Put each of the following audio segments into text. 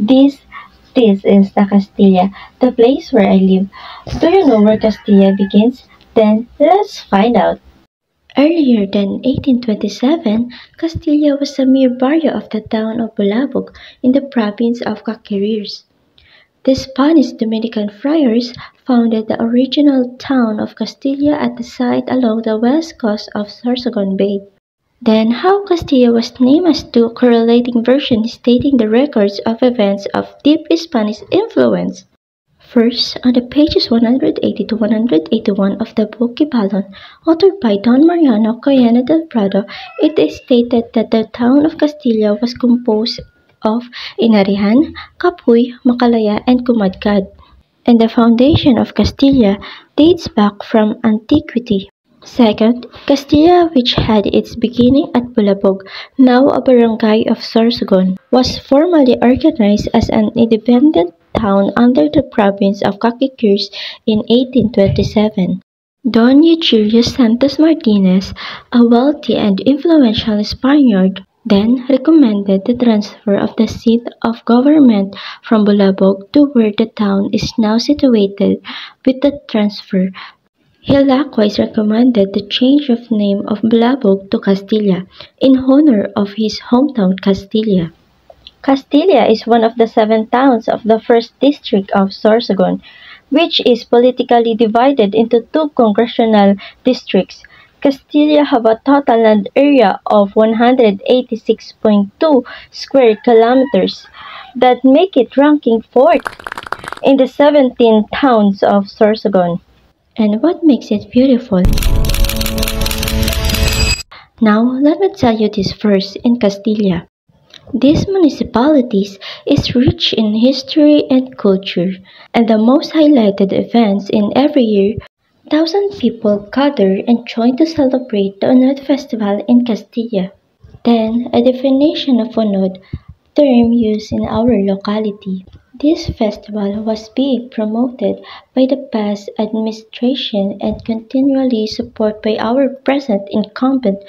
This this is the Castilla, the place where I live. Do you know where Castilla begins? Then let's find out. Earlier than 1827, Castilla was a mere barrio of the town of Bulabog in the province of Caquirirs. The Spanish Dominican friars founded the original town of Castilla at the site along the west coast of Sorsogon Bay. Then how Castilla was named has two correlating versions stating the records of events of deep Spanish influence. First, on the pages 180 to 181 of the book Kibalon, authored by Don Mariano Coyana del Prado, it is stated that the town of Castilla was composed of Inarihan, Capuy, Macalaya, and Cumadcad, and the foundation of Castilla dates back from antiquity. Second, Castilla, which had its beginning at Bulabog, now a barangay of Sorsogon, was formally organized as an independent town under the province of Caquirirs in 1827. Don Eugilio Santos Martinez, a wealthy and influential Spaniard, then recommended the transfer of the seat of government from Bulabog to where the town is now situated. With the transfer, he likewise recommended the change of name of Bulabog to Castilla, in honor of his hometown Castilla. Castilla is one of the 7 towns of the first district of Sorsogon, which is politically divided into 2 congressional districts. Castilla have a total land area of 186.2 square kilometers that make it ranking 4th in the 17 towns of Sorsogon. And what makes it beautiful? Now, let me tell you this first in Castilla. This municipality is rich in history and culture, and the most highlighted events in every year, 1,000 people gather and join to celebrate the Unod Festival in Castilla. Then, a definition of Unod, term used in our locality. This festival was being promoted by the past administration and continually supported by our present incumbent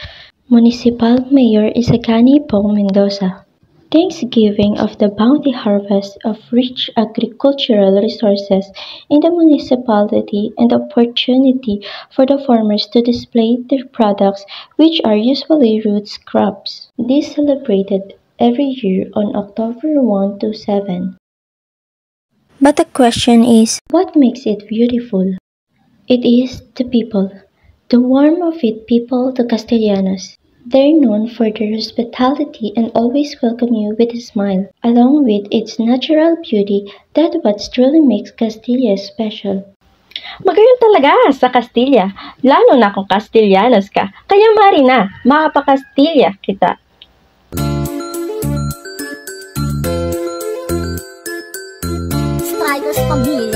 Municipal Mayor Isagani Pong Mendoza. Thanksgiving of the bounty harvest of rich agricultural resources in the municipality and opportunity for the farmers to display their products, which are usually roots crops. This celebrated every year on October 1 to 7. But the question is, what makes it beautiful? It is the people, the warmth of it people, the Castellanos. They're known for their hospitality and always welcome you with a smile. Along with its natural beauty, that's what truly makes Castilla special. Magayon talaga sa Castilla, lalo na kung Castellanos ka. Kaya mari na, makapakastilla kita. Strikers Pamilya.